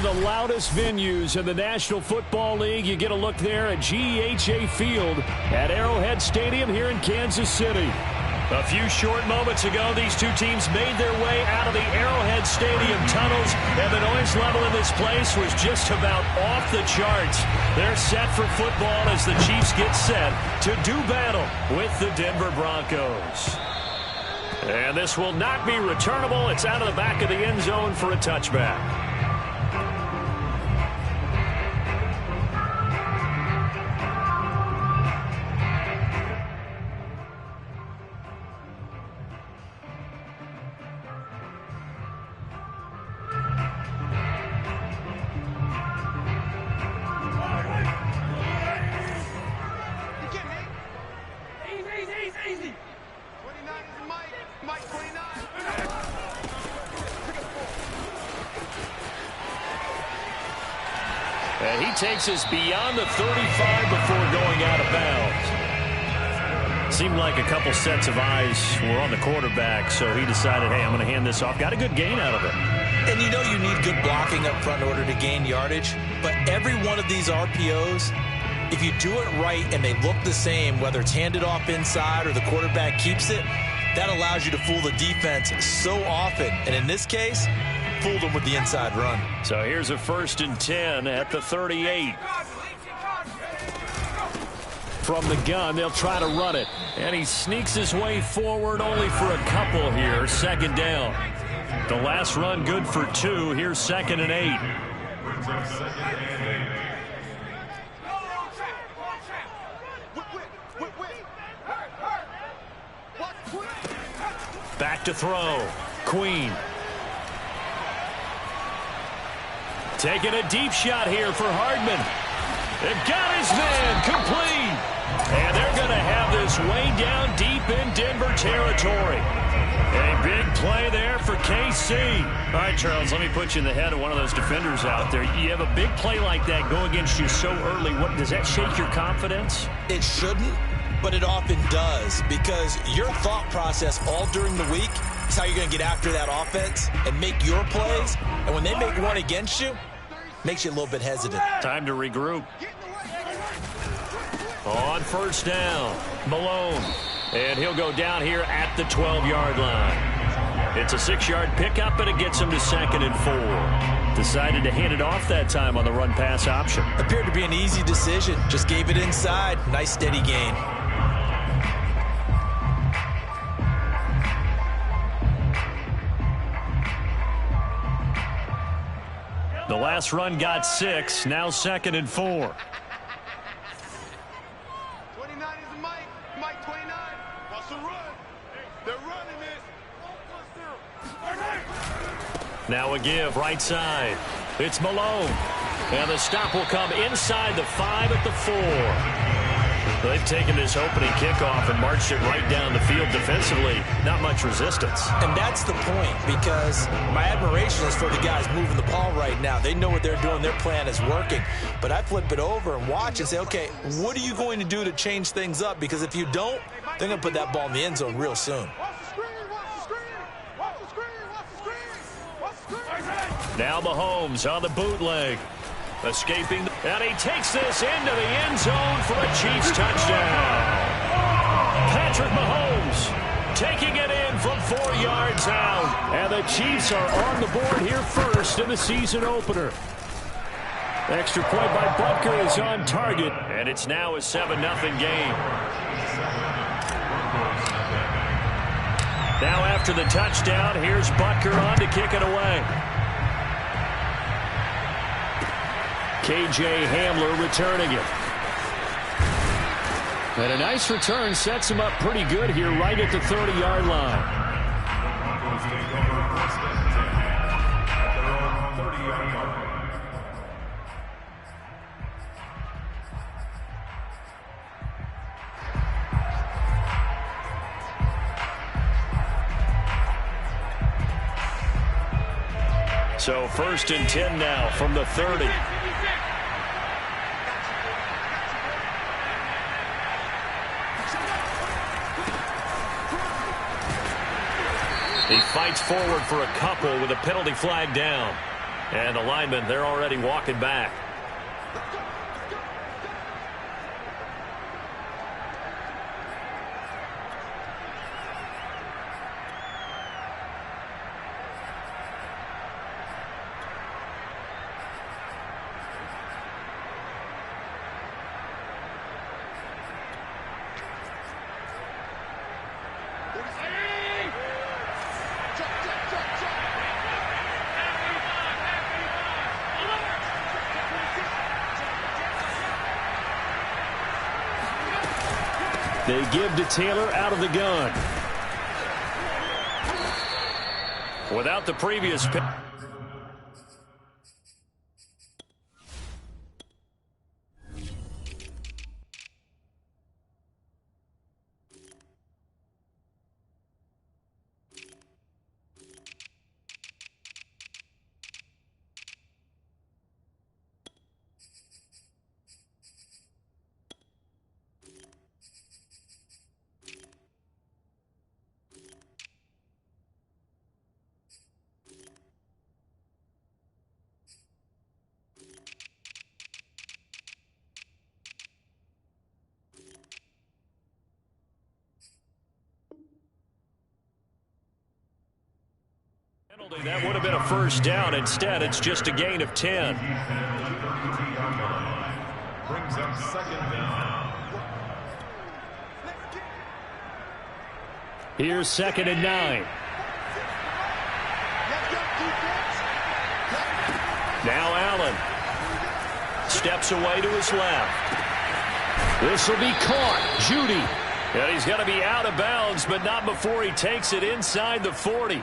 of the loudest venues in the National Football League. You get a look there at GEHA Field at Arrowhead Stadium here in Kansas City. A few short moments ago, these two teams made their way out of the Arrowhead Stadium tunnels, and the noise level in this place was just about off the charts. They're set for football as the Chiefs get set to do battle with the Denver Broncos. And this will not be returnable. It's out of the back of the end zone for a touchback. And he takes us beyond the 35 before going out of bounds. Seemed like a couple sets of eyes were on the quarterback, so he decided, hey, I'm going to hand this off. Got a good gain out of it. And you know you need good blocking up front in order to gain yardage, but every one of these RPOs, if you do it right and they look the same, whether it's handed off inside or the quarterback keeps it, that allows you to fool the defense so often. And in this case, fooled them with the inside run. So here's a 1st and 10 at the 38. From the gun, they'll try to run it. And he sneaks his way forward only for a couple here. 2nd down. The last run good for 2. Here's 2nd and 8. Back to throw. Queen. Taking a deep shot here for Hardman. They've got his man complete. And they're going to have this way down deep in Denver territory. A big play there for KC. All right, Charles, let me put you in the head of one of those defenders out there. You have a big play like that go against you so early. What does that shake your confidence? It shouldn't, but it often does, because your thought process all during the week is how you're going to get after that offense and make your plays. And when they make one against you, makes you a little bit hesitant. Time to regroup. On 1st down, Malone. And he'll go down here at the 12-yard line. It's a 6-yard pickup, but it gets him to 2nd and 4. Decided to hand it off that time on the run-pass option. Appeared to be an easy decision. Just gave it inside. Nice steady gain. The last run got 6. Now 2nd and 4. 29 is Mike. Mike 29. Watch the run. They're running this. Now a give right side. It's Malone. And the stop will come inside the 5 at the 4. They've taken this opening kickoff and marched it right down the field defensively. Not much resistance. And that's the point, because my admiration is for the guys moving the ball right now. They know what they're doing. Their plan is working. But I flip it over and watch and say, okay, what are you going to do to change things up? Because if you don't, they're going to put that ball in the end zone real soon. Now Mahomes on the bootleg. Escaping, and he takes this into the end zone for a Chiefs touchdown. Patrick Mahomes taking it in from 4 yards out. And the Chiefs are on the board here first in the season opener. Extra point by Butker is on target, and it's now a 7-0 game. Now after the touchdown, here's Butker on to kick it away. KJ Hamler returning it. And a nice return sets him up pretty good here right at the 30-yard line. So 1st and 10 now from the 30. He fights forward for a couple with a penalty flag down. And the linemen, they're already walking back. They give to Taylor out of the gun. Without the previous pick. That would have been a first down. Instead, it's just a gain of 10. Brings up second down. Here's 2nd and 9. Now Allen steps away to his left. This will be caught. Judy. And he's going to be out of bounds, but not before he takes it inside the 40.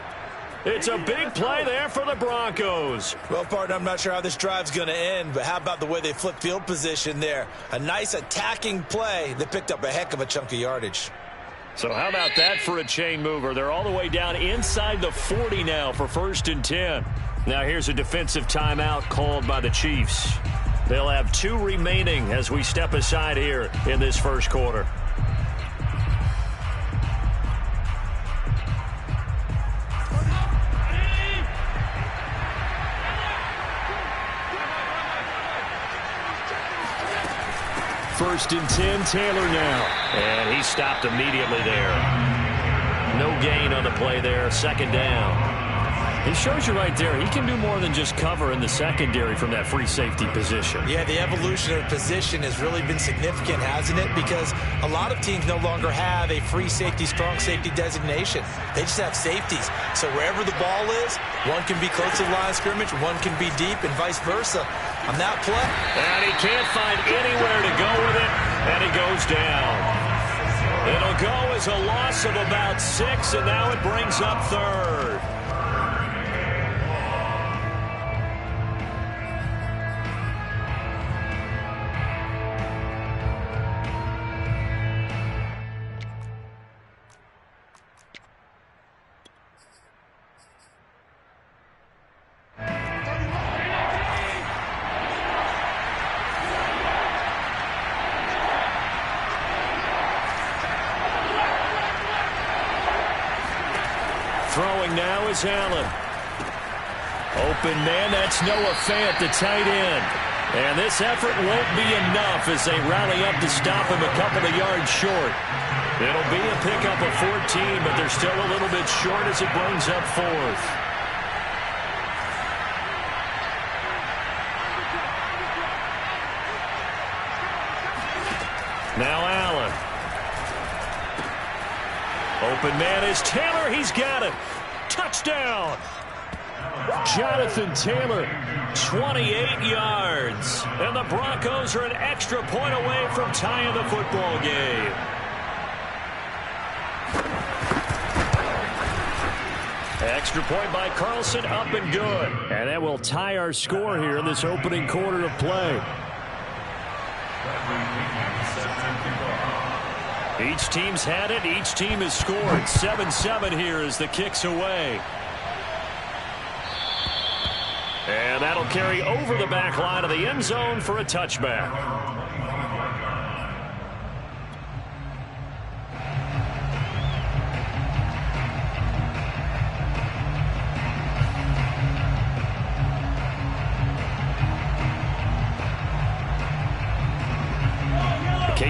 It's a big play there for the Broncos. Well, partner, I'm not sure how this drive's going to end, but how about the way they flip field position there? A nice attacking play that picked up a heck of a chunk of yardage. So how about that for a chain mover? They're all the way down inside the 40 now for 1st and 10. Now here's a defensive timeout called by the Chiefs. They'll have 2 remaining as we step aside here in this first quarter. First and 10, Taylor now. And he stopped immediately there. No gain on the play there, 2nd down. He shows you right there, he can do more than just cover in the secondary from that free safety position. Yeah, the evolution of position has really been significant, hasn't it? Because a lot of teams no longer have a free safety, strong safety designation. They just have safeties. So wherever the ball is, one can be close to the line of scrimmage, one can be deep, and vice versa. On that play. And he can't find anywhere to go with it, and he goes down. It'll go as a loss of about 6, and now it brings up 3rd. Throwing now is Allen. Open man, that's Noah Fant, the tight end. And this effort won't be enough as they rally up to stop him a couple of yards short. It'll be a pickup of 14, but they're still a little bit short as it brings up 4th. Now Allen. Open man is Taylor. He's got it. Touchdown. Jonathan Taylor, 28 yards. And the Broncos are an extra point away from tying the football game. Extra point by Carlson, up and good. And that will tie our score here in this opening quarter of play. Each team's had it. Each team has scored. 7-7 here as the kick's away. And that'll carry over the back line of the end zone for a touchback.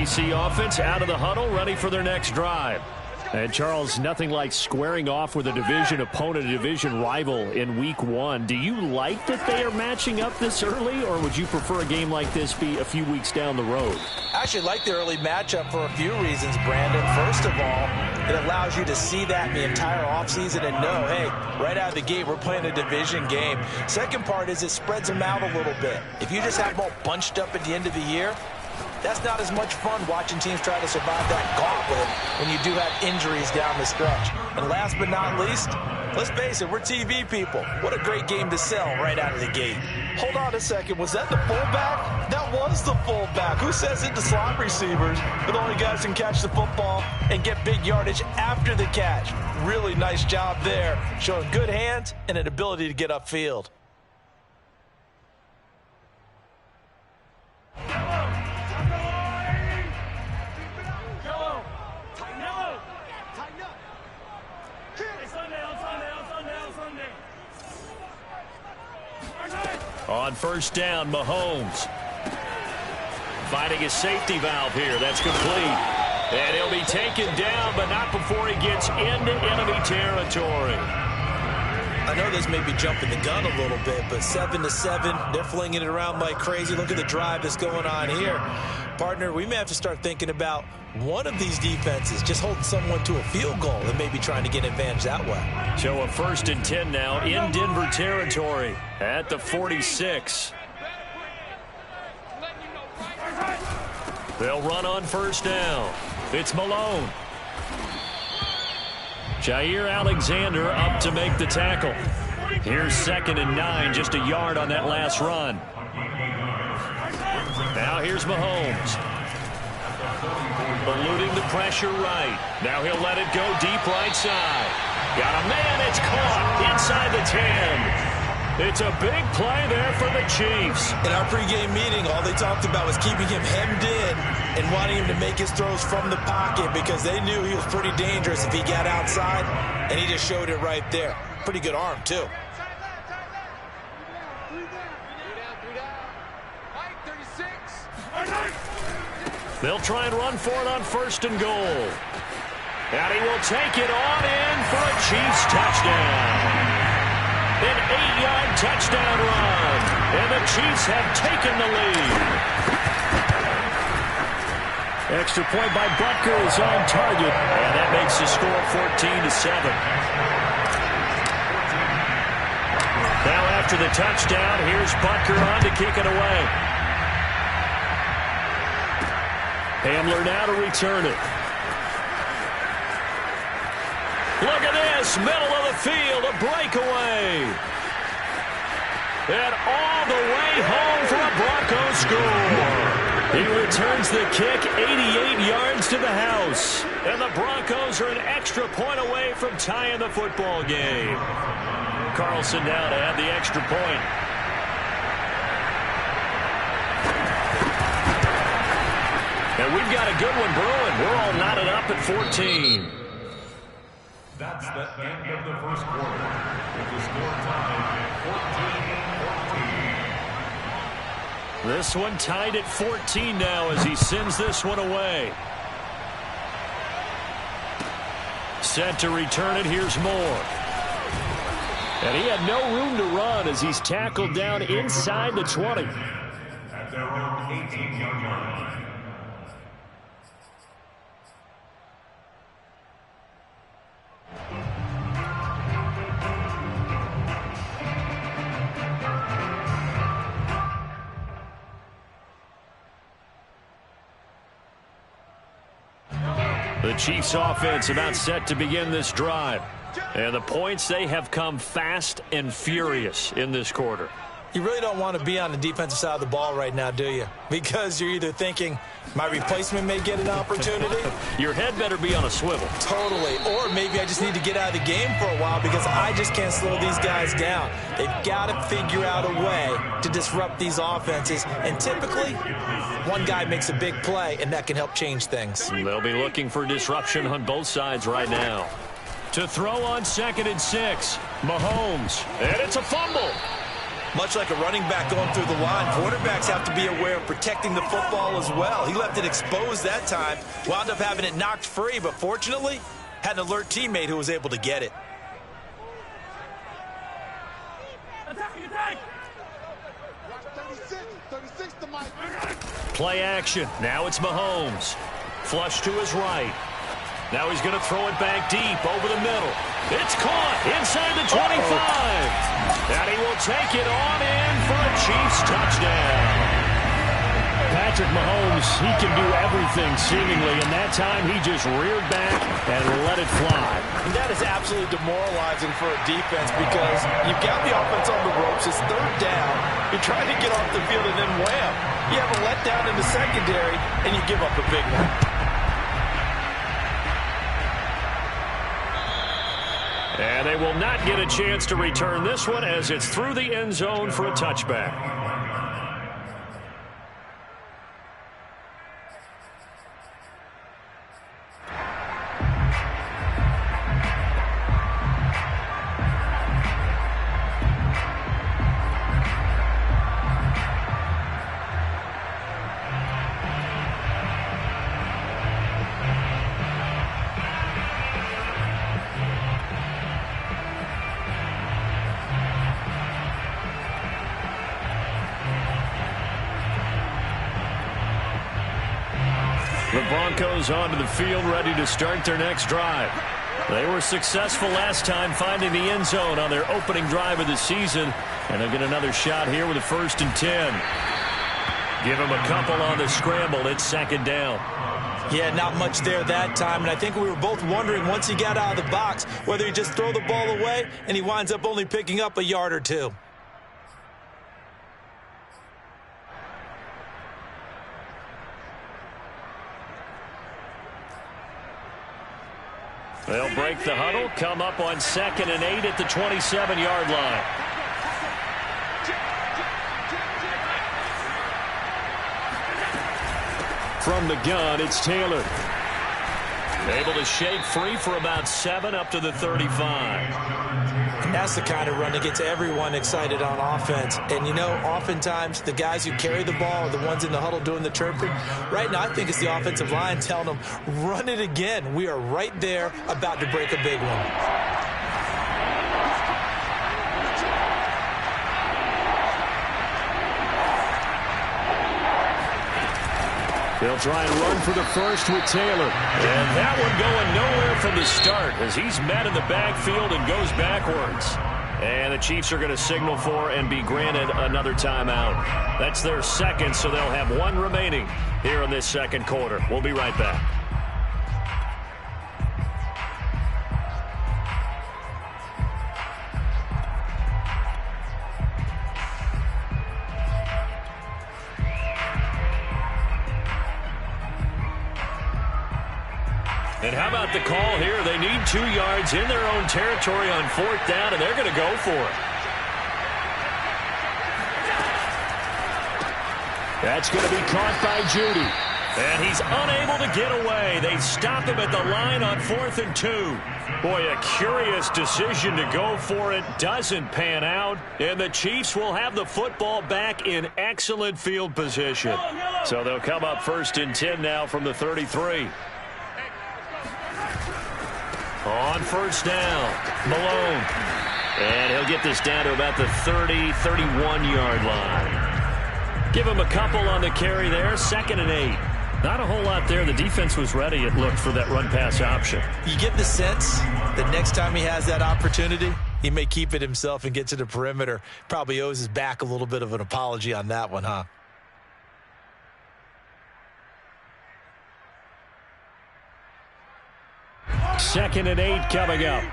KC offense out of the huddle, ready for their next drive. And, Charles, nothing like squaring off with a division opponent, a division rival in Week 1. Do you like that they are matching up this early, or would you prefer a game like this be a few weeks down the road? I actually like the early matchup for a few reasons, Brandon. First of all, it allows you to see that in the entire offseason and know, hey, right out of the gate, we're playing a division game. Second part is it spreads them out a little bit. If you just have them all bunched up at the end of the year, that's not as much fun watching teams try to survive that gauntlet when you do have injuries down the stretch. And last but not least, let's face it, we're TV people. What a great game to sell right out of the gate. Hold on a second. Was that the fullback? That was the fullback. Who says it to slot receivers? But the only guys who can catch the football and get big yardage after the catch. Really nice job there, showing good hands and an ability to get upfield. On first down, Mahomes finding his safety valve here. That's complete. And he'll be taken down, but not before he gets into enemy territory. I know this may be jumping the gun a little bit, but 7-7, they're flinging it around like crazy. Look at the drive that's going on here. Partner, we may have to start thinking about one of these defenses just holding someone to a field goal and maybe trying to get an advantage that way. So a 1st and 10 now in Denver territory at the 46. They'll run on first down. It's Malone. Jair Alexander up to make the tackle. Here's 2nd and 9, just a yard on that last run. Now here's Mahomes. Eluding the pressure right. Now he'll let it go deep right side. Got a man, it's caught inside the 10. It's a big play there for the Chiefs. In our pregame meeting, all they talked about was keeping him hemmed in and wanting him to make his throws from the pocket because they knew he was pretty dangerous if he got outside, and he just showed it right there. Pretty good arm, too. They'll try and run for it on 1st and goal. And he will take it on in for a Chiefs touchdown. An 8-yard touchdown run. And the Chiefs have taken the lead. Extra point by Butker is on target. And that makes the score 14-7. Now after the touchdown, here's Butker on to kick it away. Hamler now to return it. Look at this, middle of the field, a breakaway. And all the way home for a Broncos score. He returns the kick 88 yards to the house. And the Broncos are an extra point away from tying the football game. Carlson now to add the extra point. And we've got a good one brewing. We're all knotted up at 14. That's the end of the first quarter. With the score tied 14-14. This one tied at 14 now as he sends this one away. Set to return it. Here's Moore. And he had no room to run as he's tackled down inside the 20. At their own 18-yard line. The Chiefs offense about set to begin this drive. And the points, they have come fast and furious in this quarter. You really don't want to be on the defensive side of the ball right now, do you? Because you're either thinking, my replacement may get an opportunity. Your head better be on a swivel. Totally. Or maybe I just need to get out of the game for a while because I just can't slow these guys down. They've got to figure out a way to disrupt these offenses. And typically, one guy makes a big play, and that can help change things. They'll be looking for disruption on both sides right now. To throw on 2nd and 6, Mahomes. And it's a fumble. Much like a running back going through the line, quarterbacks have to be aware of protecting the football as well. He left it exposed that time, wound up having it knocked free, but fortunately, had an alert teammate who was able to get it. Play action. Now it's Mahomes. Flush to his right. Now he's going to throw it back deep over the middle. It's caught inside the 25. And he will take it on in for a Chiefs touchdown. Patrick Mahomes, he can do everything seemingly, and that time he just reared back and let it fly. And that is absolutely demoralizing for a defense because you've got the offense on the ropes. It's third down. You're trying to get off the field, and then wham, you have a letdown in the secondary, and you give up a big one. And they will not get a chance to return this one as it's through the end zone for a touchback. The Broncos onto the field, ready to start their next drive. They were successful last time finding the end zone on their opening drive of the season, and they'll get another shot here with a 1st and 10. Give him a couple on the scramble. It's 2nd down. Yeah, not much there that time, and I think we were both wondering once he got out of the box whether he just throw the ball away, and he winds up only picking up a yard or two. They'll break the huddle, come up on 2nd and 8 at the 27-yard line. From the gun, it's Taylor. Able to shake free for about 7 up to the 35. And that's the kind of run that gets everyone excited on offense. And, you know, oftentimes the guys who carry the ball are the ones in the huddle doing the chirping. Right now, I think it's the offensive line telling them, run it again. We are right there about to break a big one. They'll try and run for the first with Taylor. And that one going nowhere from the start as he's met in the backfield and goes backwards. And the Chiefs are going to signal for and be granted another timeout. That's their second, so they'll have one remaining here in this second quarter. We'll be right back. And how about the call here? They need 2 yards in their own territory on 4th down, and they're going to go for it. That's going to be caught by Judy. And he's unable to get away. They stop him at the line on 4th and 2. Boy, a curious decision to go for it. Doesn't pan out. And the Chiefs will have the football back in excellent field position. So they'll come up 1st and 10 now from the 33. On 1st down, Malone. And he'll get this down to about the 30, 31-yard line. Give him a couple on the carry there, 2nd and 8. Not a whole lot there. The defense was ready, it looked, for that run-pass option. You get the sense that next time he has that opportunity, he may keep it himself and get to the perimeter. Probably owes his back a little bit of an apology on that one, huh? Second and 8 coming up.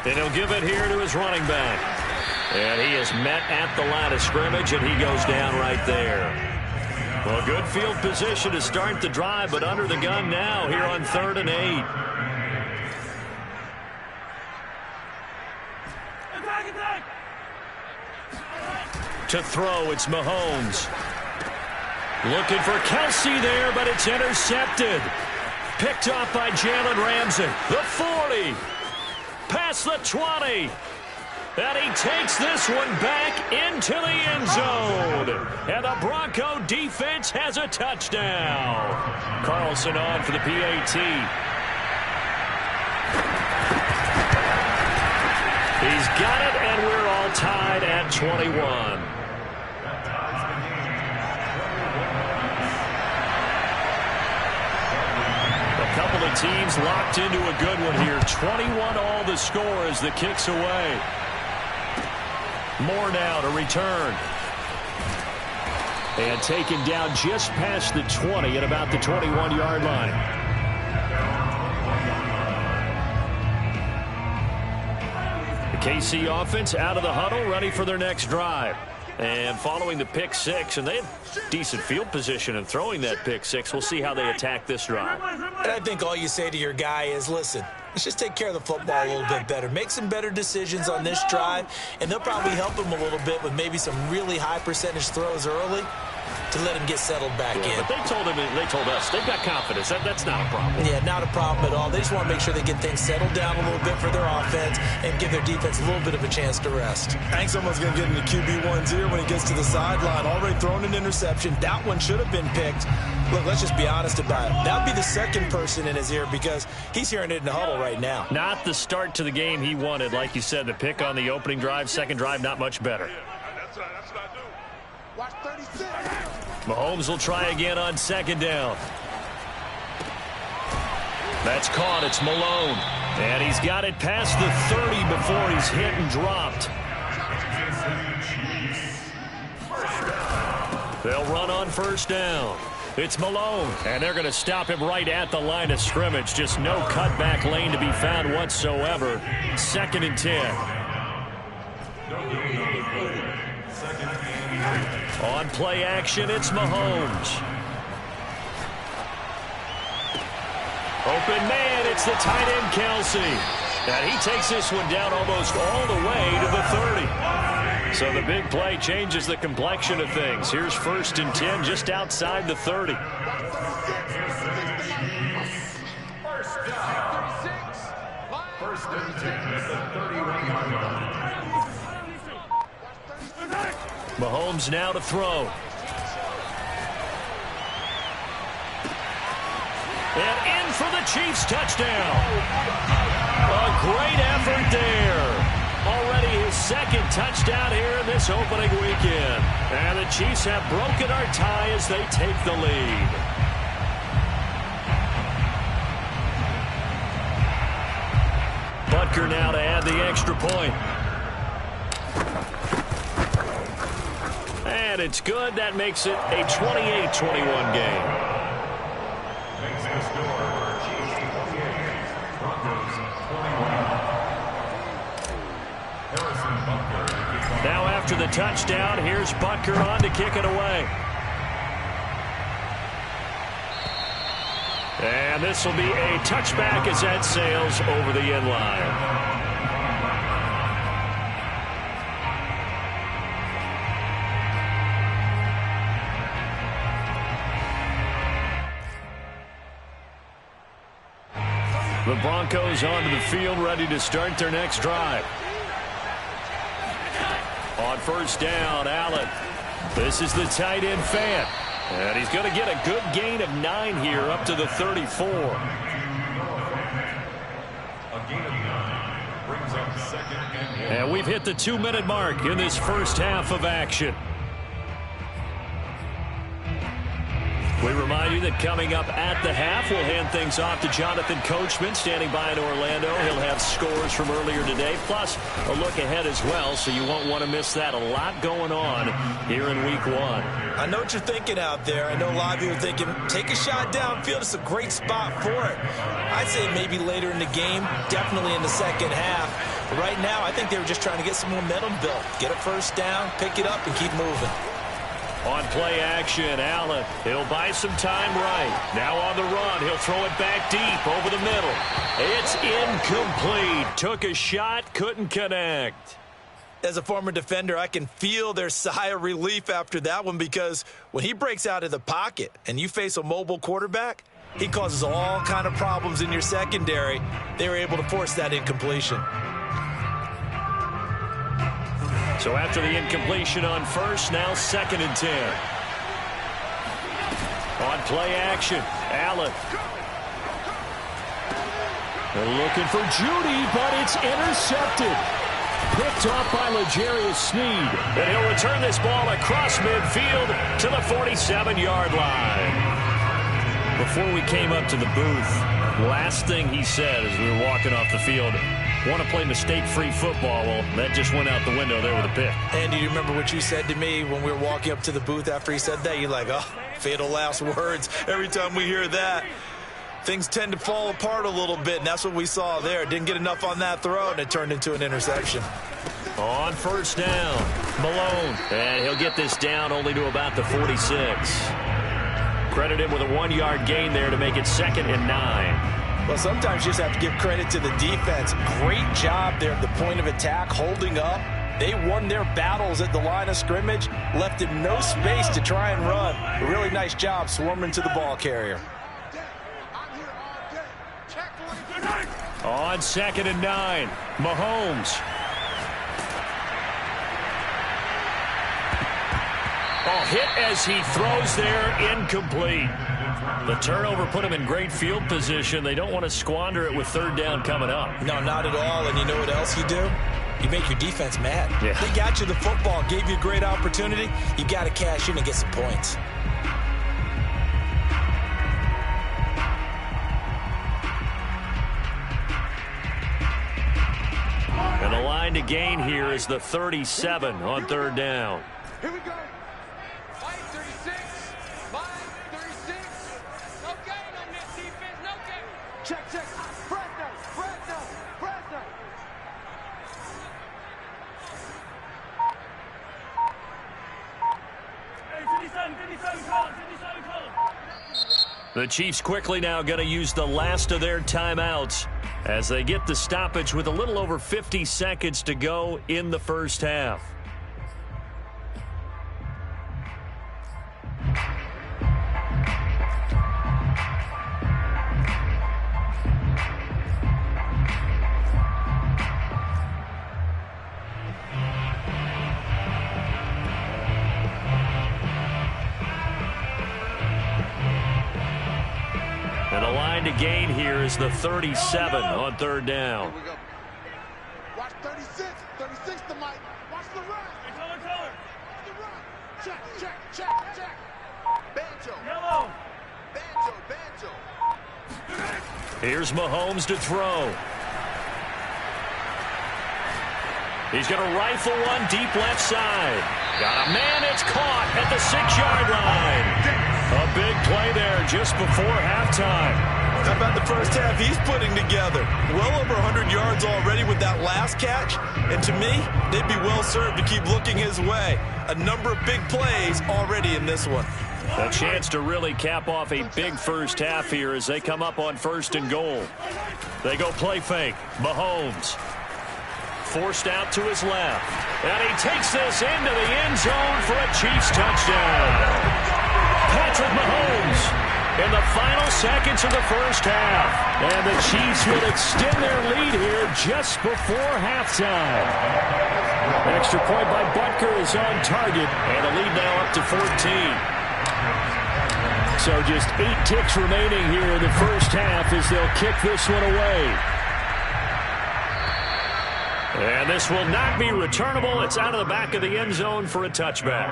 And he'll give it here to his running back. And he is met at the line of scrimmage, and he goes down right there. Well, good field position to start the drive, but under the gun now here on 3rd and 8. To throw, it's Mahomes. Looking for Kelsey there, but it's intercepted. Picked off by Jalen Ramsey. The 40. past the 20. And he takes this one back into the end zone. And the Bronco defense has a touchdown. Carlson on for the PAT. He's got it, and we're all tied at 21. A couple of teams locked into a good one here. 21 all the score as the kick's away. Moore now to return. And taken down just past the 20 at about the 21-yard line. The KC offense out of the huddle, ready for their next drive. And following the pick six, and they had decent field position in throwing that pick six. We'll see how they attack this drive. And I think all you say to your guy is, listen, let's just take care of the football a little bit better. Make some better decisions on this drive, and they'll probably help him a little bit with maybe some really high percentage throws early to let him get settled back in. But they told us, they've got confidence. That's not a problem. Yeah, not a problem at all. They just want to make sure they get things settled down a little bit for their offense and give their defense a little bit of a chance to rest. I think someone's going to get into QB1's ear when he gets to the sideline. Already thrown an interception. That one should have been picked. Look, let's just be honest about it. That would be the second person in his ear because he's hearing it in the huddle right now. Not the start to the game he wanted. Like you said, the pick on the opening drive, second drive, not much better. That's what I do. Watch 36. Mahomes will try again on second down. That's caught. It's Malone. And he's got it past the 30 before he's hit and dropped. They'll run on first down. It's Malone, and they're going to stop him right at the line of scrimmage. Just no cutback lane to be found whatsoever. 2nd and 10. On play action, it's Mahomes. Open man, it's the tight end, Kelsey. And he takes this one down almost all the way to the 30. So the big play changes the complexion of things. Here's 1st and 10 just outside the 30. First and 10 at the 31-yard line. Mahomes now to throw. And in for the Chiefs touchdown. A great effort there. Already his 2nd touchdown here in this opening weekend. And the Chiefs have broken our tie as they take the lead. Butker now to add the extra point. And it's good. That makes it a 28-21 game. Makes the score Chiefs 28, Broncos 21. Harrison Butker. Now after the touchdown, here's Butker on to kick it away. And this will be a touchback as that sails over the end line. The Broncos onto the field, ready to start their next drive. On first down, Allen. This is the tight end, Fant. And he's going to get a good gain of 9 here up to the 34. A gain of 9 brings up 2nd and 1. And we've hit the 2-minute mark in this first half of action. We remind you that coming up at the half, we'll hand things off to Jonathan Coachman, standing by in Orlando. He'll have scores from earlier today, plus a look ahead as well, so you won't want to miss that. A lot going on here in Week 1. I know what you're thinking out there. I know a lot of you are thinking, take a shot downfield. It's a great spot for it. I'd say maybe later in the game, definitely in the second half. But right now, I think they were just trying to get some momentum built. Get a first down, pick it up, and keep moving. On play action, Allen. He'll buy some time right. Now on the run, he'll throw it back deep over the middle. It's incomplete. Took a shot, couldn't connect. As a former defender, I can feel their sigh of relief after that one because when he breaks out of the pocket and you face a mobile quarterback, he causes all kind of problems in your secondary. They were able to force that incompletion. So after the incompletion on first, now 2nd and 10. On play action, Allen. They're looking for Judy, but it's intercepted. Picked off by L'Jarius Sneed. And he'll return this ball across midfield to the 47-yard line. Before we came up to the booth, last thing he said as we were walking off the field, want to play mistake-free football. Well, that just went out the window there with a pick. Andy, do you remember what you said to me when we were walking up to the booth after he said that? You're like, oh, fatal last words. Every time we hear that, things tend to fall apart a little bit, and that's what we saw there. Didn't get enough on that throw, and it turned into an interception. On first down, Malone. And he'll get this down only to about the 46. Credited with a 1-yard gain there to make it 2nd and 9. Well, sometimes you just have to give credit to the defense. Great job there at the point of attack, holding up. They won their battles at the line of scrimmage, left him no space to try and run. A really nice job swarming to the ball carrier. On 2nd and 9, Mahomes. Oh, hit as he throws there, incomplete. The turnover put him in great field position. They don't want to squander it with 3rd down coming up. No, not at all. And you know what else you do? You make your defense mad. Yeah. They got you the football, gave you a great opportunity. You got to cash in and get some points. And the line to gain here is the 37 on 3rd down. Here we go. Mike 36. Mike 36. No gain on this defense. No gain. Check. Fresno. Hey, 57, call. The Chiefs quickly now going to use the last of their timeouts as they get the stoppage with a little over 50 seconds to go in the first half. And the line to gain here is the 37 on 3rd down. Here we go. Watch 36. 36 to Mike. Watch the run. Color. Watch the run. Check. Banjo. Yellow. Banjo. Here's Mahomes to throw. He's going to rifle one deep left side. Got a man, it's caught at the 6-yard line. A big play there just before halftime. How about the first half he's putting together? Well over 100 yards already with that last catch. And to me, they'd be well served to keep looking his way. A number of big plays already in this one. A chance to really cap off a big first half here as they come up on 1st and goal. They go play fake. Mahomes forced out to his left. And he takes this into the end zone for a Chiefs touchdown. Patrick Mahomes in the final seconds of the first half. And the Chiefs will extend their lead here just before halftime. Extra point by Butker is on target. And the lead now up to 14. So just 8 ticks remaining here in the first half as they'll kick this one away. And this will not be returnable. It's out of the back of the end zone for a touchback.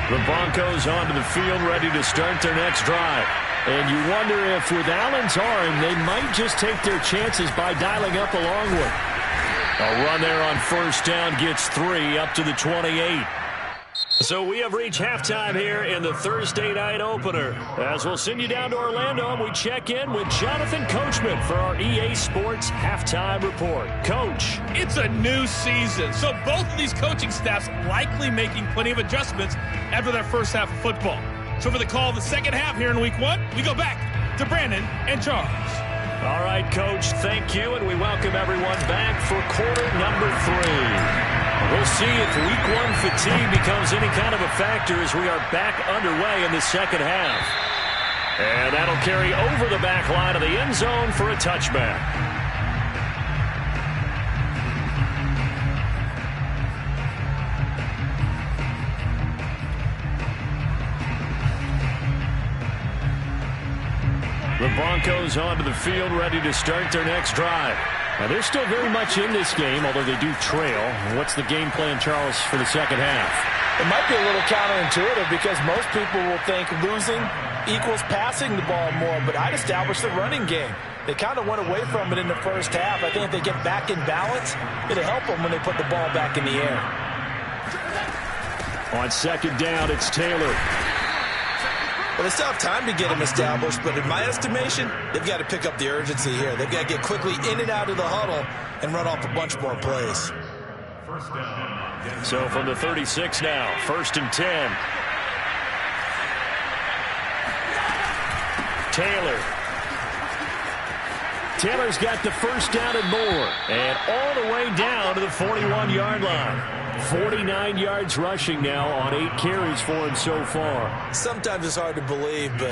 The Broncos onto the field ready to start their next drive. And you wonder if with Allen's arm, they might just take their chances by dialing up a long one. A run there on first down gets 3 up to the 28. So we have reached halftime here in the Thursday night opener. As we'll send you down to Orlando, and we check in with Jonathan Coachman for our EA Sports Halftime Report. Coach. It's a new season, so both of these coaching staffs likely making plenty of adjustments after their first half of football. So for the call of the second half here in Week 1, we go back to Brandon and Charles. All right, Coach, thank you, and we welcome everyone back for quarter number 3. We'll see if week one fatigue becomes any kind of a factor as we are back underway in the second half. And that'll carry over the back line of the end zone for a touchback. The Broncos onto the field, ready to start their next drive. Now, they're still very much in this game, although they do trail. What's the game plan, Charles, for the second half? It might be a little counterintuitive because most people will think losing equals passing the ball more, but I'd establish the running game. They kind of went away from it in the first half. I think if they get back in balance, it'll help them when they put the ball back in the air. On second down, it's Taylor. Well, they still have time to get him established, but in my estimation, they've got to pick up the urgency here. They've got to get quickly in and out of the huddle and run off a bunch more plays. So from the 36 now, 1st and 10. Taylor's got the first down and more. And all the way down to the 41-yard line. 49 yards rushing now on 8 carries for him so far. Sometimes it's hard to believe, but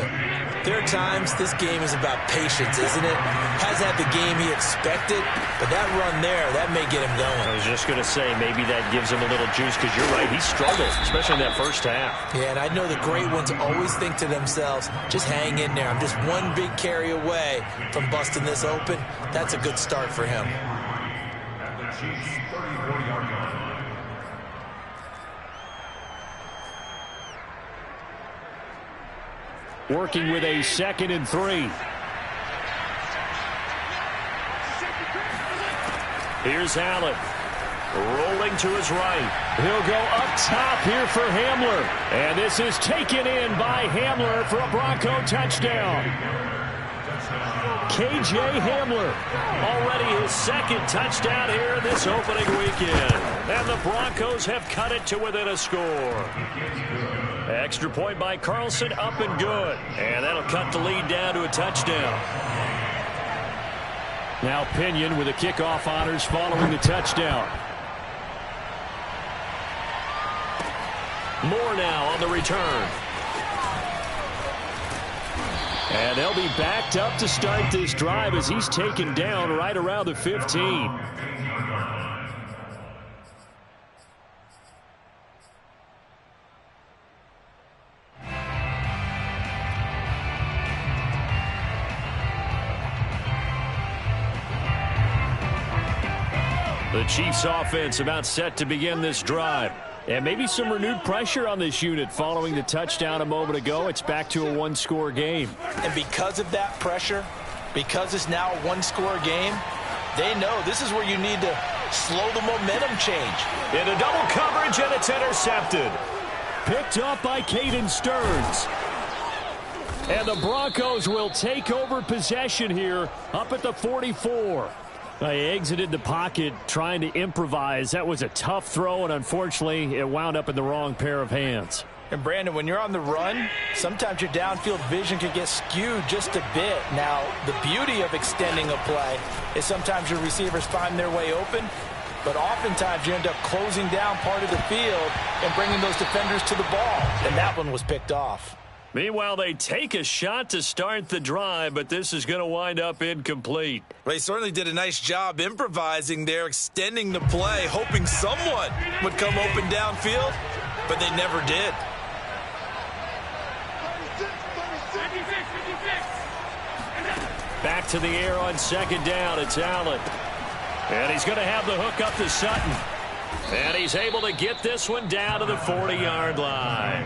there are times this game is about patience, isn't it? Hasn't had the game he expected, but that run there, that may get him going. I was just going to say, maybe that gives him a little juice, because you're right, he struggled, especially in that first half. Yeah, and I know the great ones always think to themselves, just hang in there. I'm just one big carry away from busting this open. That's a good start for him. At the Chiefs' 34-yard line. Working with a 2nd and 3. Here's Allen. Rolling to his right. He'll go up top here for Hamler. And this is taken in by Hamler for a Bronco touchdown. K.J. Hamler, already his 2nd touchdown here this opening weekend. And the Broncos have cut it to within a score. Extra point by Carlson, up and good. And that'll cut the lead down to a touchdown. Now Pinion with the kickoff honors following the touchdown. Moore now on the return. And they'll be backed up to start this drive as he's taken down right around the 15. The Chiefs offense about set to begin this drive. And maybe some renewed pressure on this unit following the touchdown a moment ago. It's back to a one-score game. And because of that pressure, because it's now a one-score game, they know this is where you need to slow the momentum change. Into double coverage, and it's intercepted. Picked up by Caden Stearns. And the Broncos will take over possession here up at the 44. They exited the pocket trying to improvise. That was a tough throw, and unfortunately, it wound up in the wrong pair of hands. And, Brandon, when you're on the run, sometimes your downfield vision can get skewed just a bit. Now, the beauty of extending a play is sometimes your receivers find their way open, but oftentimes you end up closing down part of the field and bringing those defenders to the ball. And that one was picked off. Meanwhile, they take a shot to start the drive, but this is going to wind up incomplete. They certainly did a nice job improvising there, extending the play, hoping someone would come open downfield, but they never did. Back to the air on second down. It's Allen. And he's going to have the hook up to Sutton. And he's able to get this one down to the 40-yard line.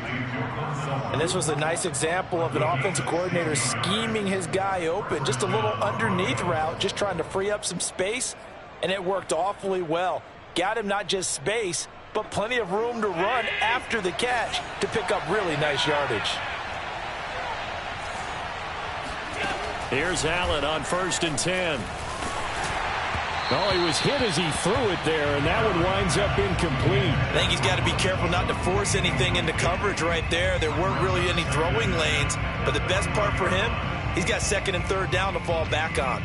And this was a nice example of an offensive coordinator scheming his guy open. Just a little underneath route, just trying to free up some space, and it worked awfully well. Got him not just space, but plenty of room to run after the catch to pick up really nice yardage. Here's Allen on 1st and 10. Oh, he was hit as he threw it there, and that one winds up incomplete. I think he's got to be careful not to force anything into coverage right there. There weren't really any throwing lanes, but the best part for him, he's got 2nd and 3rd down to fall back on.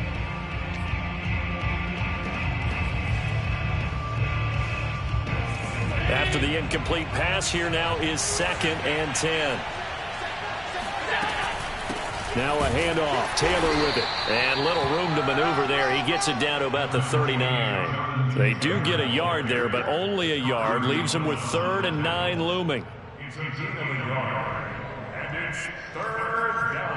after the incomplete pass. Here now is 2nd and 10. Now a handoff. Taylor with it. And little room to maneuver there. He gets it down to about the 39. They do get a yard there, but only a yard. Leaves them with 3rd and 9 looming. He's a gain of a yard. And it's 3rd down.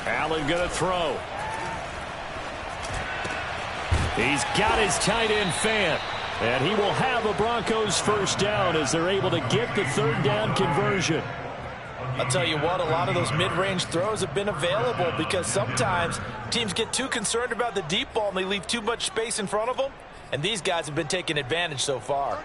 Allen going to throw. He's got his tight end Fant. And he will have a Broncos first down as they're able to get the 3rd down conversion. I'll tell you what, a lot of those mid-range throws have been available because sometimes teams get too concerned about the deep ball and they leave too much space in front of them. And these guys have been taking advantage so far.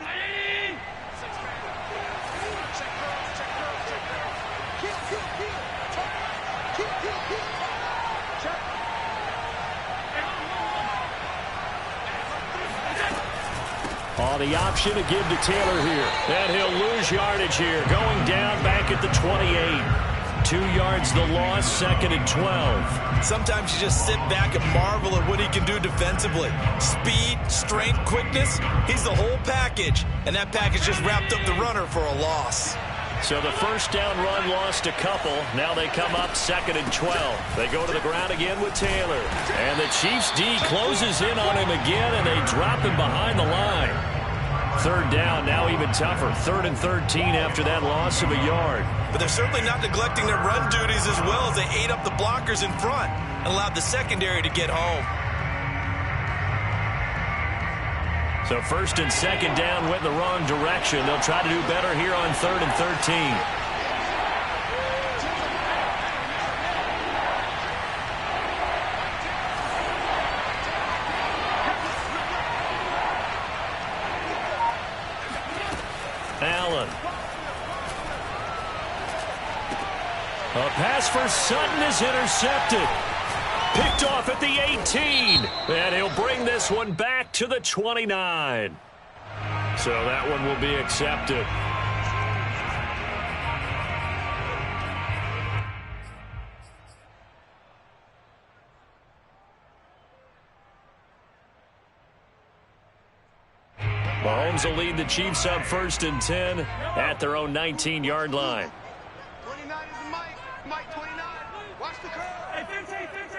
On the option to give to Taylor here. And he'll lose yardage here. Going down back at the 28. 2 yards the loss, 2nd and 12. Sometimes you just sit back and marvel at what he can do defensively. Speed, strength, quickness. He's the whole package. And that package just wrapped up the runner for a loss. So the first down run lost a couple. Now they come up 2nd and 12. They go to the ground again with Taylor. And the Chiefs D closes in on him again, and they drop him behind the line. 3rd down, now even tougher. 3rd and 13 after that loss of a yard. But they're certainly not neglecting their run duties as well as they ate up the blockers in front and allowed the secondary to get home. So 1st and 2nd down went in the wrong direction. They'll try to do better here on 3rd and 13. Allen. A pass for Sutton is intercepted. Picked off at the 18. And he'll bring this one back to the 29. So that one will be accepted. Mahomes will lead the Chiefs up 1st and 10 at their own 19-yard line. 29 is the Mike. Mike 29. Watch the curve. Hey,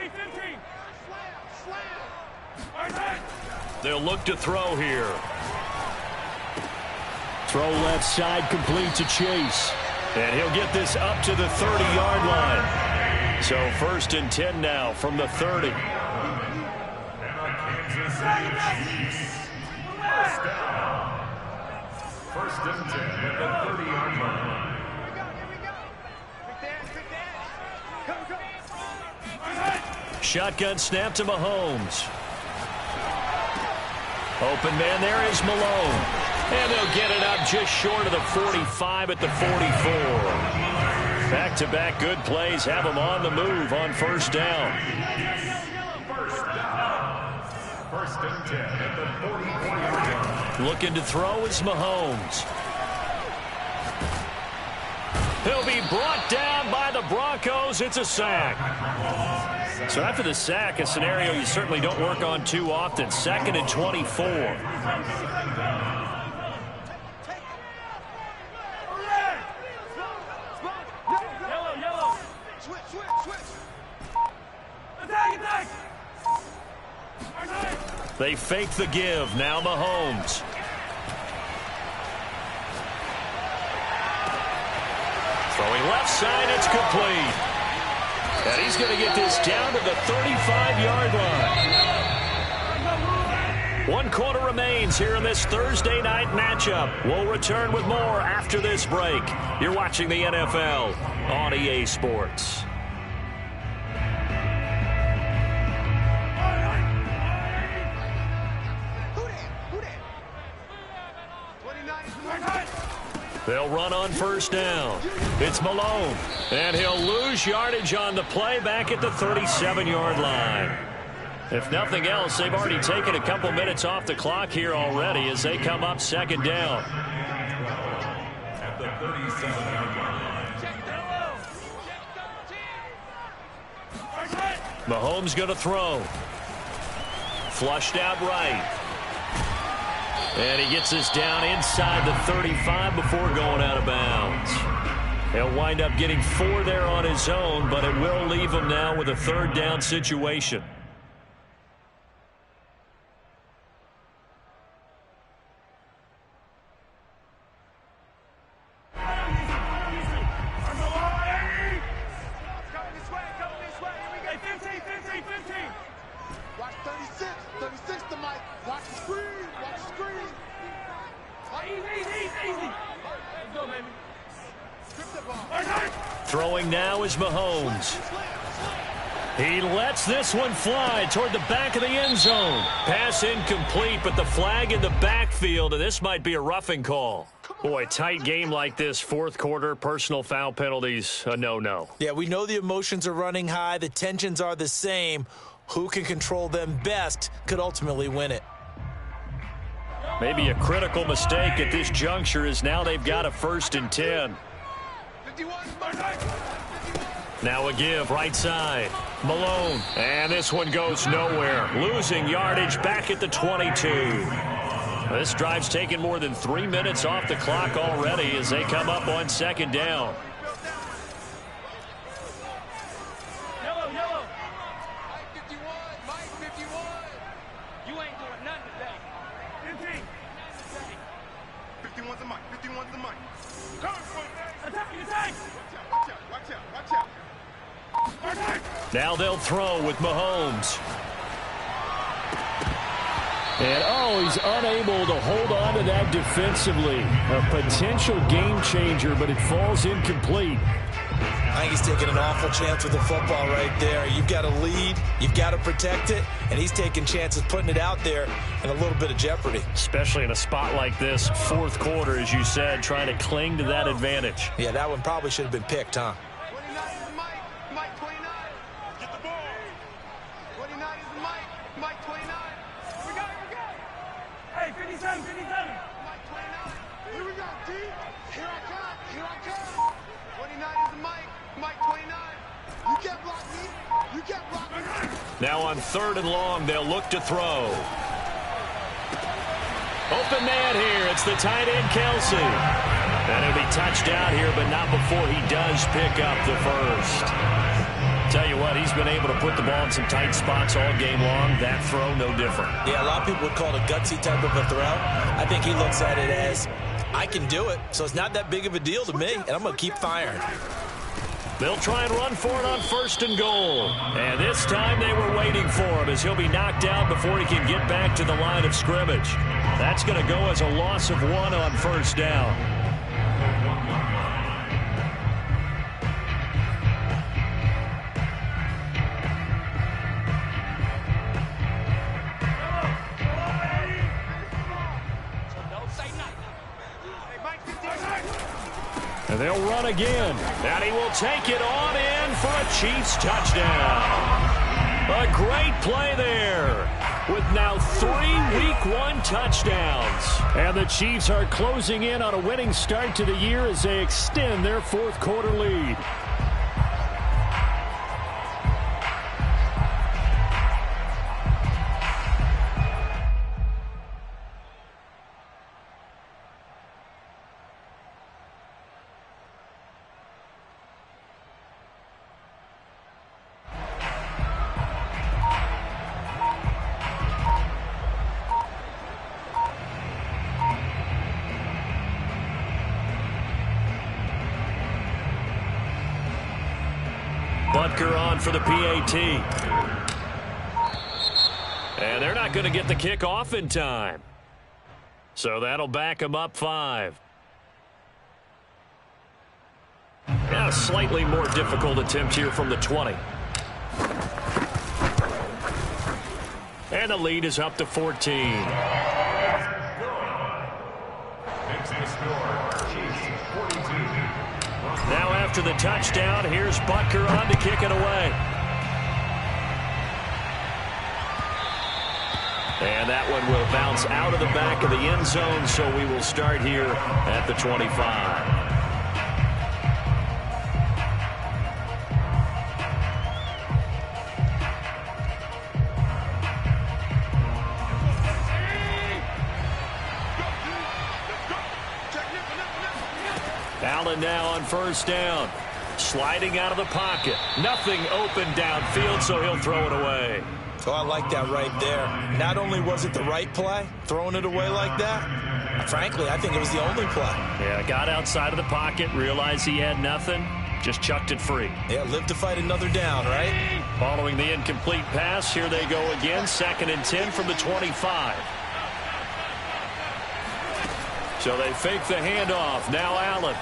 15. Slam. They'll look to throw here. Throw left side, complete to Chase. And he'll get this up to the 30-yard line. So 1st and 10 now from the 30. And Kansas City Chiefs. First down. 1st and 10 at the 30-yard line. Here we go. Quick dance. Go. Shotgun snap to Mahomes. Open man there is Malone. And they'll get it up just short of the 45 at the 44. Back-to-back good plays have them on the move on 1st down. First down. 1st and 10 at the 44-yard line. Looking to throw is Mahomes. He'll be brought down by the Broncos. It's a sack. So after the sack, a scenario you certainly don't work on too often. 2nd and 24. Yellow. Switch. Attack. They fake the give. Now Mahomes. Throwing left side, it's complete. And he's going to get this down to the 35-yard line. 1 quarter remains here in this Thursday night matchup. We'll return with more after this break. You're watching the NFL on EA Sports. They'll run on first down. It's Malone, and he'll lose yardage on the play back at the 37-yard line. If nothing else, they've already taken a couple minutes off the clock here already as they come up second down. At the 37-yard line. Mahomes going to throw. Flushed out right. And he gets this down inside the 35 before going out of bounds. He'll wind up getting 4 there on his own, but it will leave him now with a third down situation. Watch 36. 36 to Mike. Watch the screen. Watch the screen. Easy. Let's go, baby. Strip the ball. Throwing now is Mahomes. He lets this one fly toward the back of the end zone. Pass incomplete, but the flag in the backfield, and this might be a roughing call. Boy, tight game like this, fourth quarter, personal foul penalties, a no-no. Yeah, we know the emotions are running high. The tensions are the same. Who can control them best could ultimately win it. Maybe a critical mistake at this juncture is now they've got a 1st and 10. 51. Now a give, right side. Malone, and this one goes nowhere. Losing yardage back at the 22. This drive's taken more than 3 minutes off the clock already as they come up on second down. Yellow. Mike 51. Mike 51. You ain't doing nothing today. 51's the mic. 51's the mic. Attack. Watch out. Now they'll throw with Mahomes. And, he's unable to hold on to that defensively. A potential game changer, but it falls incomplete. I think he's taking an awful chance with the football right there. You've got to lead, you've got to protect it, and he's taking chances putting it out there in a little bit of jeopardy. Especially in a spot like this, fourth quarter, as you said, trying to cling to that advantage. Yeah, that one probably should have been picked, huh? 29 is Mike. Mike 29. Get the ball. 29 is Mike. Mike 29. We got it. Hey, 57. Mike 29. Here we go, D. Here I come. 29 is Mike. Mike 29. You can't block me. You can't block me. Now on 3rd and long, they'll look to throw. Open man here. It's the tight end, Kelsey. And he'll be touched out here, but not before he does pick up the first. Tell you what, he's been able to put the ball in some tight spots all game long. That throw, no different. Yeah, a lot of people would call it a gutsy type of a throw. I think he looks at it as, I can do it, so it's not that big of a deal to me, and I'm going to keep firing. They'll try and run for it on 1st and goal. And this time they were waiting for him as he'll be knocked down before he can get back to the line of scrimmage. That's going to go as a loss of 1 on 1st down. And they'll run again. And he will take it on in for a Chiefs touchdown. A great play there with now 3 Week 1 touchdowns. And the Chiefs are closing in on a winning start to the year as they extend their fourth quarter lead. Butker on for the PAT. And they're not going to get the kick off in time. So that'll back them up 5. Now a slightly more difficult attempt here from the 20. And the lead is up to 14. Next to score, Chiefs. after the touchdown. Here's Butker on to kick it away. And that one will bounce out of the back of the end zone, so we will start here at the 25. Allen now on first down. Sliding out of the pocket. Nothing open downfield, so he'll throw it away. Oh, I like that right there. Not only was it the right play, throwing it away like that, frankly, I think it was the only play. Yeah, got outside of the pocket, realized he had nothing, just chucked it free. Yeah, live to fight another down, right? Following the incomplete pass, here they go again, 2nd and 10 from the 25. So they fake the handoff. Now Allen.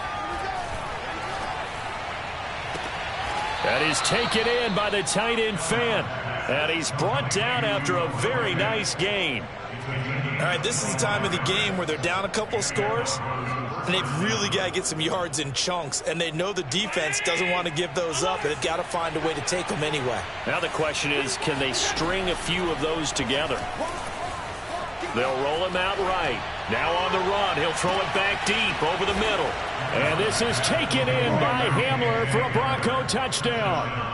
And he's taken in by the tight end Fant. And he's brought down after a very nice gain. All right, this is the time of the game where they're down a couple of scores, and they've really got to get some yards in chunks, and they know the defense doesn't want to give those up, but they've got to find a way to take them anyway. Now the question is, can they string a few of those together? They'll roll him out right. Now on the run, he'll throw it back deep over the middle. And this is taken in by Hamler for a Bronco touchdown.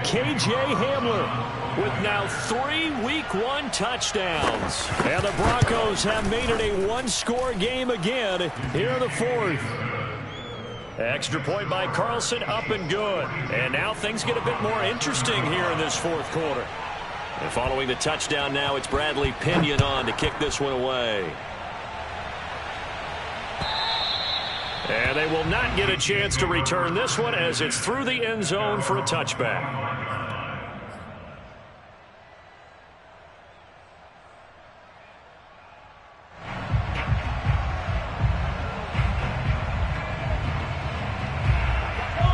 K.J. Hamler with now 3 Week 1 touchdowns. And the Broncos have made it a one-score game again here in the 4th. Extra point by Carlson, up and good. And now things get a bit more interesting here in this 4th quarter. And following the touchdown now, it's Bradley Pinion on to kick this one away. And they will not get a chance to return this one as it's through the end zone for a touchback.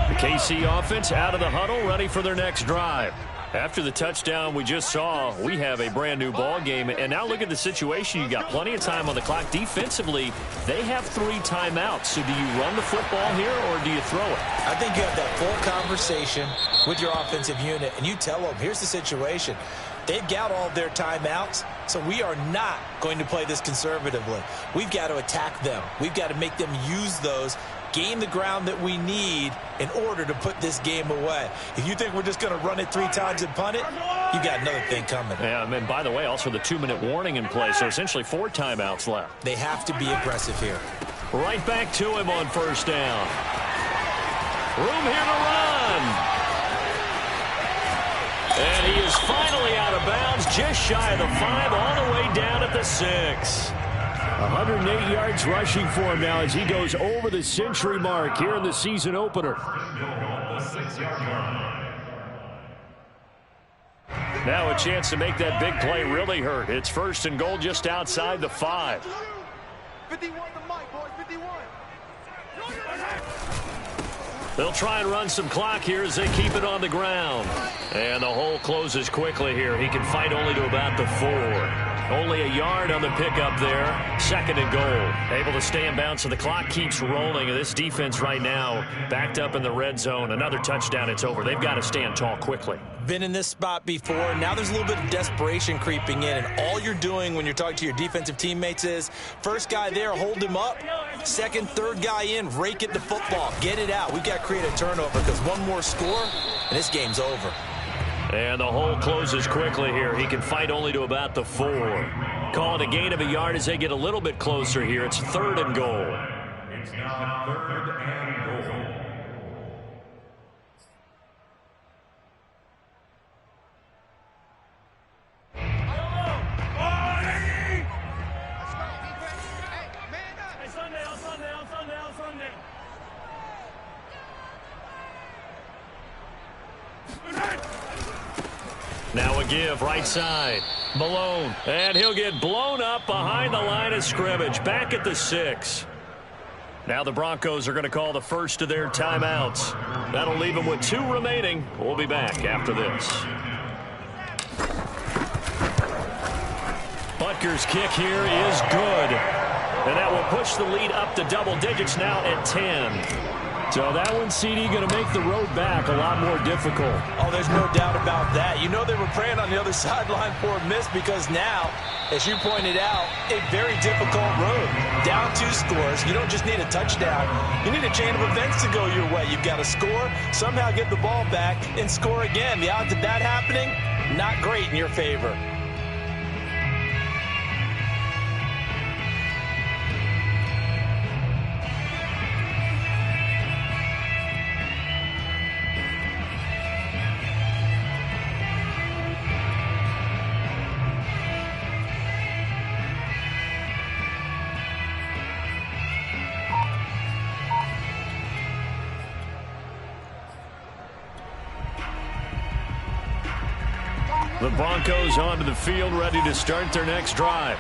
The KC offense out of the huddle, ready for their next drive. After the touchdown we just saw, we have a brand new ball game. And now look at the situation. You got plenty of time on the clock. Defensively, they have 3 timeouts. So do you run the football here or do you throw it? I think you have that full conversation with your offensive unit, and you tell them, here's the situation. They've got all their timeouts, so we are not going to play this conservatively. We've got to attack them. We've got to make them use those, gain the ground that we need in order to put this game away. If you think we're just going to run it 3 times and punt it, you got another thing coming. Yeah, and by the way, also the 2-minute warning in play, so essentially 4 timeouts left. They have to be aggressive here. Right back to him on first down. Room here to run. And he is finally out of bounds, just shy of the 5, all the way down at the 6. 108 yards rushing for him now as he goes over the century mark here in the season opener. Now a chance to make that big play really hurt. It's 1st and goal just outside the 5. 51 to Mike, boys, 51. They'll try and run some clock here as they keep it on the ground. And the hole closes quickly here. He can fight only to about the 4. Only a yard on the pickup there. 2nd and goal. Able to stay in bounds, so the clock keeps rolling. And this defense right now backed up in the red zone. Another touchdown, it's over. They've got to stand tall quickly. Been in this spot before. Now there's a little bit of desperation creeping in. And all you're doing when you're talking to your defensive teammates is, first guy there, hold him up. 2nd, 3rd guy in, rake at the football. Get it out. We've got to create a turnover because one more score, and this game's over. And the hole closes quickly here. He can fight only to about the 4. Call it a gain of a yard as they get a little bit closer here. It's 3rd and goal. It's now 3rd and goal. Now a give, right side. Malone, and he'll get blown up behind the line of scrimmage, back at the 6. Now the Broncos are going to call the first of their timeouts. That'll leave them with 2 remaining. We'll be back after this. Butker's kick here is good. And that will push the lead up to double digits now at 10. So that one, CD, going to make the road back a lot more difficult. Oh, there's no doubt about that. You know they were praying on the other sideline for a miss because now, as you pointed out, a very difficult road. Down 2 scores. You don't just need a touchdown. You need a chain of events to go your way. You've got to score, somehow get the ball back, and score again. The odds of that happening, not great in your favor. The Broncos onto the field, ready to start their next drive.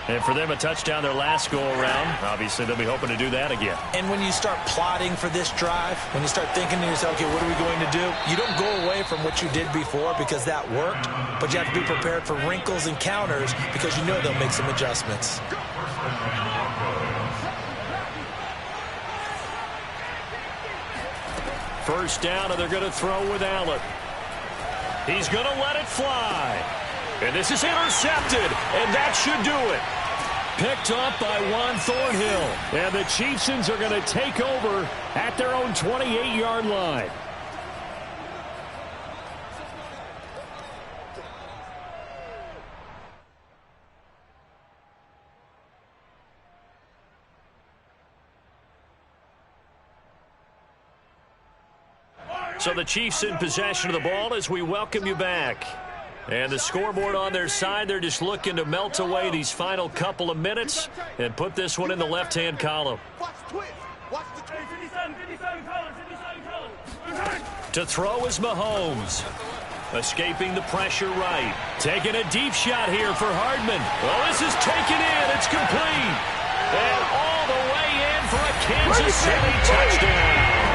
And for them, a touchdown their last go-around. Obviously, they'll be hoping to do that again. And when you start plotting for this drive, when you start thinking to yourself, okay, what are we going to do? You don't go away from what you did before because that worked, but you have to be prepared for wrinkles and counters because you know they'll make some adjustments. First down, and they're going to throw with Allen. He's going to let it fly. And this is intercepted, and that should do it. Picked up by Juan Thornhill. And the Chiefsons are going to take over at their own 28-yard line. So the Chiefs in possession of the ball as we welcome you back. And the scoreboard on their side, they're just looking to melt away these final couple of minutes and put this one in the left-hand column. To throw is Mahomes. Escaping the pressure right. Taking a deep shot here for Hardman. Well, this is taken in. It's complete. And all the way in for a Kansas City touchdown.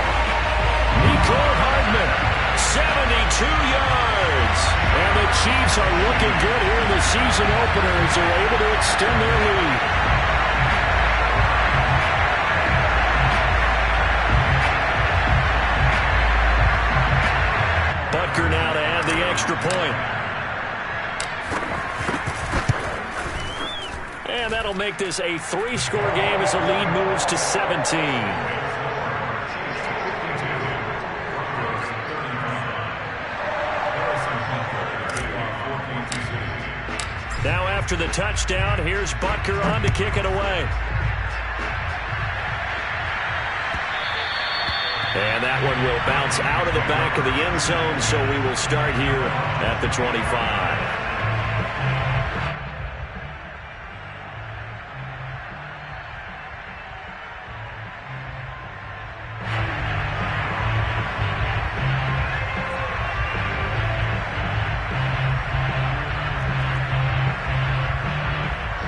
Mecole Hardman, 72 yards. And the Chiefs are looking good here in the season opener as they're able to extend their lead. Butker now to add the extra point. And that'll make this a 3-score game as the lead moves to 17. Now after the touchdown, here's Butker on to kick it away. And that one will bounce out of the back of the end zone, so we will start here at the 25.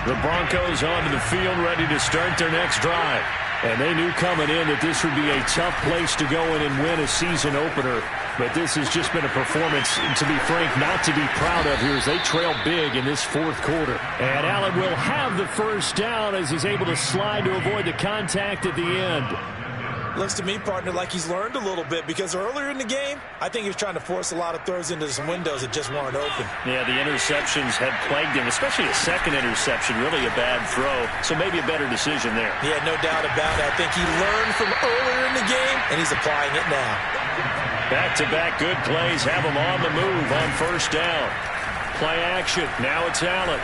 The Broncos onto the field, ready to start their next drive. And they knew coming in that this would be a tough place to go in and win a season opener. But this has just been a performance, to be frank, not to be proud of here as they trail big in this fourth quarter. And Allen will have the first down as he's able to slide to avoid the contact at the end. Looks to me, partner, like he's learned a little bit because earlier in the game, I think he was trying to force a lot of throws into some windows that just weren't open. Yeah, the interceptions had plagued him, especially a second interception, really a bad throw. So maybe a better decision there. Yeah, no doubt about it. I think he learned from earlier in the game, and he's applying it now. Back-to-back good plays have him on the move on first down. Play action. Now it's Allen.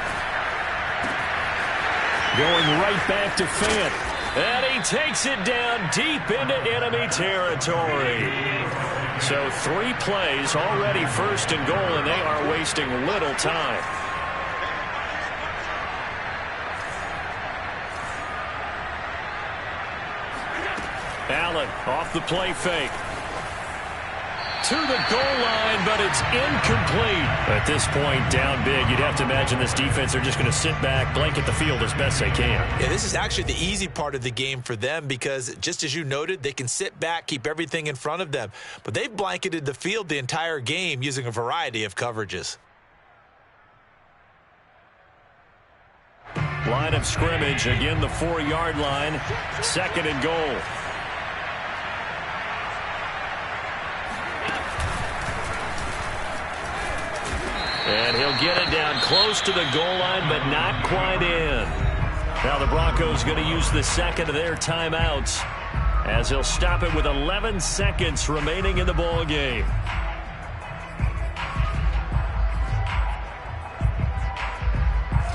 Going right back to Fant. And he takes it down deep into enemy territory. So 3 plays already first and goal, and they are wasting little time. Allen off the play fake. To the goal line, but it's incomplete. At this point, down big, you'd have to imagine this defense are just going to sit back, blanket the field as best they can. Yeah, this is actually the easy part of the game for them because, just as you noted, they can sit back, keep everything in front of them. But they've blanketed the field the entire game using a variety of coverages. Line of scrimmage, again the 4-yard line, second and goal. And he'll get it down close to the goal line, but not quite in. Now the Broncos going to use the second of their timeouts as he'll stop it with 11 seconds remaining in the ball game.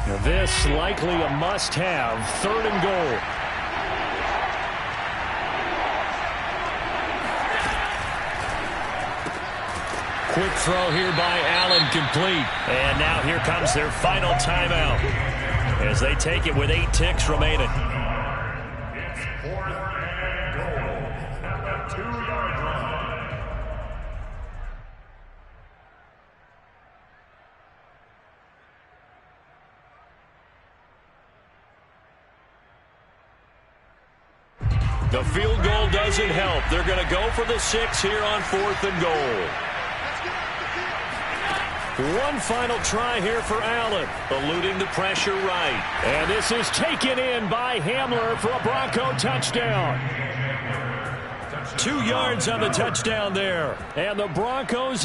Now this likely a must-have, 3rd and goal. Quick throw here by Allen, complete. And now here comes their final timeout as they take it with 8 ticks remaining. It's 4th and goal at the 2-yard line. The field goal doesn't help. They're going to go for the 6 here on 4th and goal. One final try here for Allen, eluding the pressure right. And this is taken in by Hamler for a Bronco touchdown. 2 yards on the touchdown there. And the Broncos have